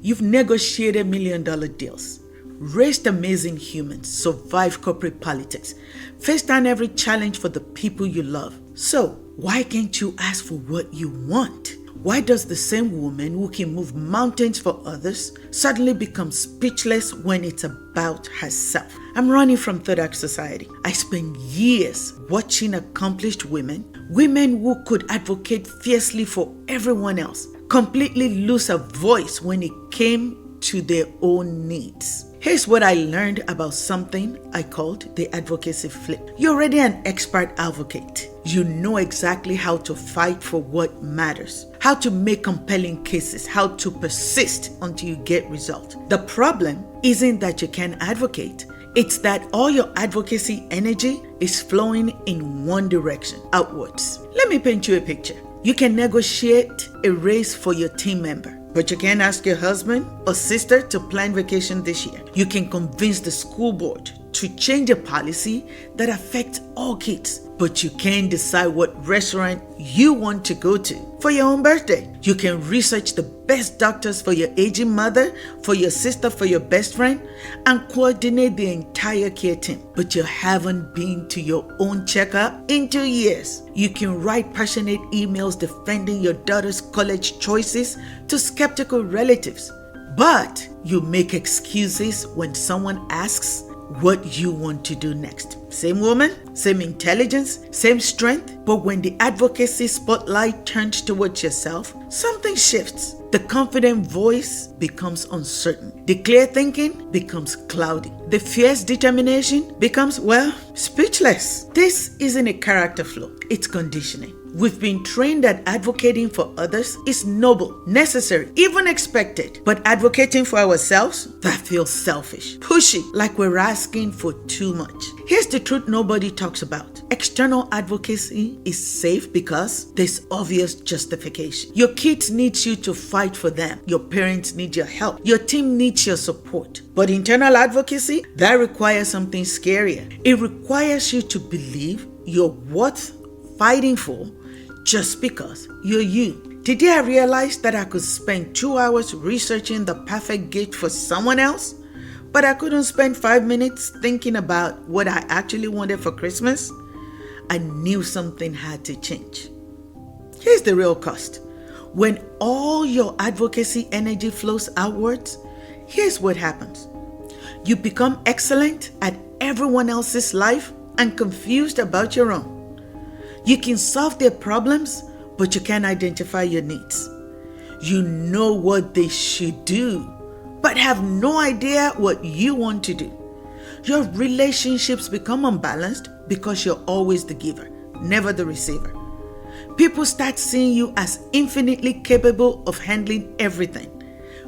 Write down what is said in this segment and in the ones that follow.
You've negotiated $1 million deals, raised amazing humans, survived corporate politics, faced down every challenge for the people you love. So, why can't you ask for what you want? Why does the same woman who can move mountains for others suddenly become speechless when it's about herself? I'm running from Third Act Society. I spent years watching accomplished women who could advocate fiercely for everyone else, completely lose a voice when it came to their own needs. Here's what I learned about something I called the advocacy flip. You're already an expert advocate. You know exactly how to fight for what matters, how to make compelling cases, how to persist until you get results. The problem isn't that you can advocate. It's that all your advocacy energy is flowing in one direction, outwards. Let me paint you a picture. You can negotiate a raise for your team member, but you can't ask your husband or sister to plan vacation this year. You can convince the school board to change a policy that affects all kids, but you can't decide what restaurant you want to go to for your own birthday. You can research the best doctors for your aging mother, for your sister, for your best friend, and coordinate the entire care team, but you haven't been to your own checkup in 2 years. You can write passionate emails defending your daughter's college choices to skeptical relatives, but you make excuses when someone asks what you want to do next. Same woman, same intelligence, same strength, but when the advocacy spotlight turns towards yourself, something shifts. The confident voice becomes uncertain. The clear thinking becomes cloudy. The fierce determination becomes, speechless. This isn't a character flaw, it's conditioning. We've been trained that advocating for others is noble, necessary, even expected. But advocating for ourselves, that feels selfish, pushy, like we're asking for too much. Here's the truth nobody talks about. External advocacy is safe because there's obvious justification. Your kids need you to fight for them. Your parents need your help. Your team needs your support. But internal advocacy, that requires something scarier. It requires you to believe you're worth fighting for just because you're you. Today I realized that I could spend 2 hours researching the perfect gift for someone else, but I couldn't spend 5 minutes thinking about what I actually wanted for Christmas. I knew something had to change. Here's the real cost. When all your advocacy energy flows outwards, here's what happens. You become excellent at everyone else's life and confused about your own. You can solve their problems, but you can't identify your needs. You know what they should do, but have no idea what you want to do. Your relationships become unbalanced because you're always the giver, never the receiver. People start seeing you as infinitely capable of handling everything,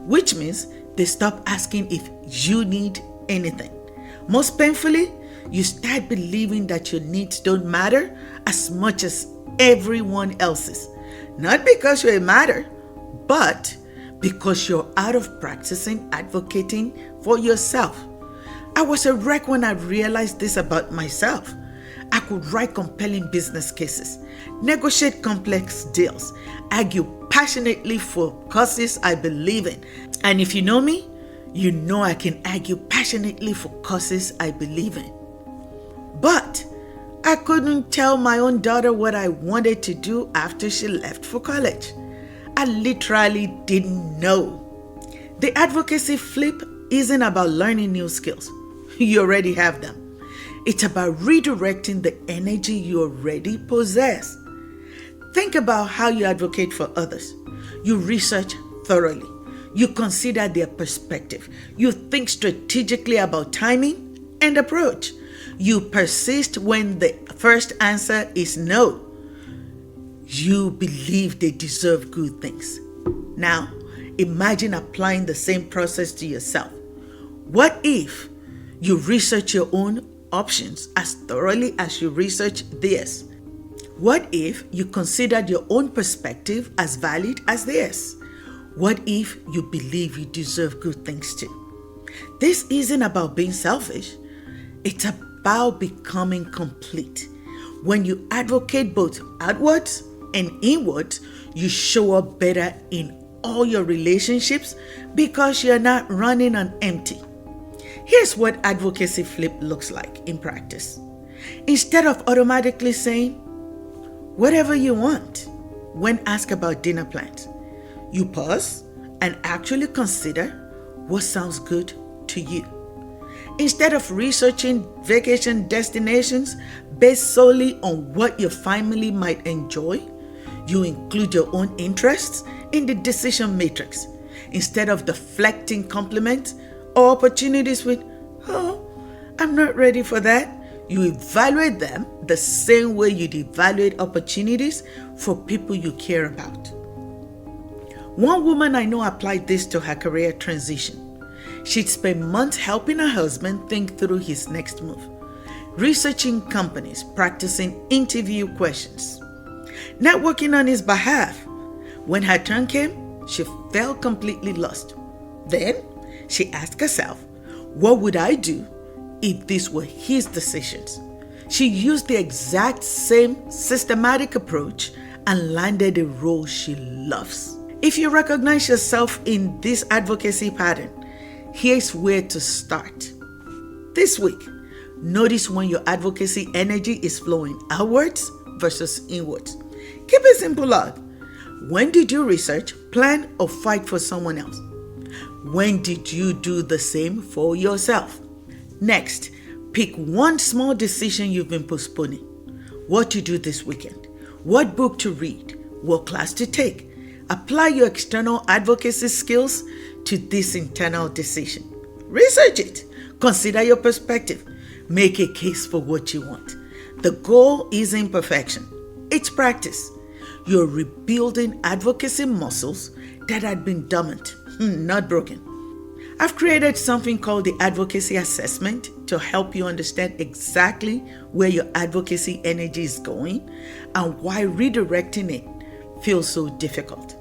which means they stop asking if you need anything. Most painfully, you start believing that your needs don't matter as much as everyone else's. Not because you matter, but because you're out of practicing advocating for yourself. I was a wreck when I realized this about myself. I could write compelling business cases, negotiate complex deals, argue passionately for causes I believe in. And if you know me, you know I can argue passionately for causes I believe in. But I couldn't tell my own daughter what I wanted to do after she left for college. I literally didn't know. The advocacy flip isn't about learning new skills. You already have them. It's about redirecting the energy you already possess. Think about how you advocate for others. You research thoroughly. You consider their perspective. You think strategically about timing and approach. You persist when the first answer is no. You believe they deserve good things. Now, imagine applying the same process to yourself. What if you research your own options as thoroughly as you research theirs? What if you considered your own perspective as valid as theirs? What if you believe you deserve good things too? This isn't about being selfish. It's about becoming complete. When you advocate both outwards and inwards, you show up better in all your relationships because you're not running on empty. Here's what advocacy flip looks like in practice. Instead of automatically saying, whatever you want, when asked about dinner plans, you pause and actually consider what sounds good to you. Instead of researching vacation destinations based solely on what your family might enjoy, you include your own interests in the decision matrix. Instead of deflecting compliments or opportunities with, oh, I'm not ready for that, you evaluate them the same way you'd evaluate opportunities for people you care about. One woman I know applied this to her career transition. She'd spent months helping her husband think through his next move, researching companies, practicing interview questions, networking on his behalf. When her turn came, she felt completely lost. Then she asked herself, what would I do if these were his decisions? She used the exact same systematic approach and landed a role she loves. If you recognize yourself in this advocacy pattern, here's where to start. This week, notice when your advocacy energy is flowing outwards versus inwards. Keep it simple out. When did you research, plan, or fight for someone else? When did you do the same for yourself? Next, pick one small decision you've been postponing. What to do this weekend, what book to read, what class to take. Apply your external advocacy skills to this internal decision. Research it. Consider your perspective. Make a case for what you want. The goal isn't perfection. It's practice. You're rebuilding advocacy muscles that had been dormant, not broken. I've created something called the Advocacy Assessment to help you understand exactly where your advocacy energy is going and why redirecting it feels so difficult.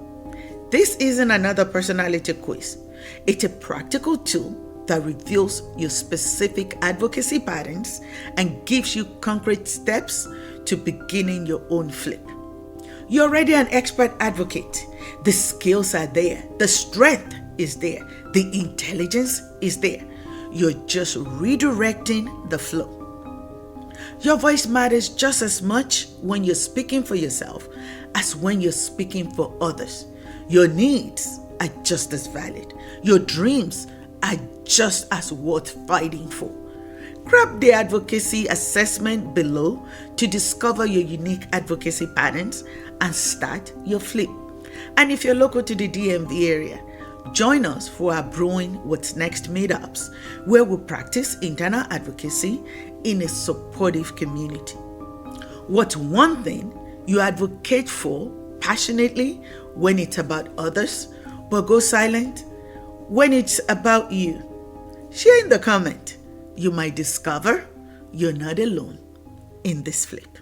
This isn't another personality quiz. It's a practical tool that reveals your specific advocacy patterns and gives you concrete steps to beginning your own flip. You're already an expert advocate. The skills are there. The strength is there. The intelligence is there. You're just redirecting the flow. Your voice matters just as much when you're speaking for yourself as when you're speaking for others. Your needs are just as valid. Your dreams are just as worth fighting for. Grab the advocacy assessment below to discover your unique advocacy patterns and start your flip. And if you're local to the DMV area, join us for our Brewing What's Next meetups, where we practice internal advocacy in a supportive community. What's one thing you advocate for passionately when it's about others, but go silent when it's about you? Share in the comment. You might discover you're not alone in this flip.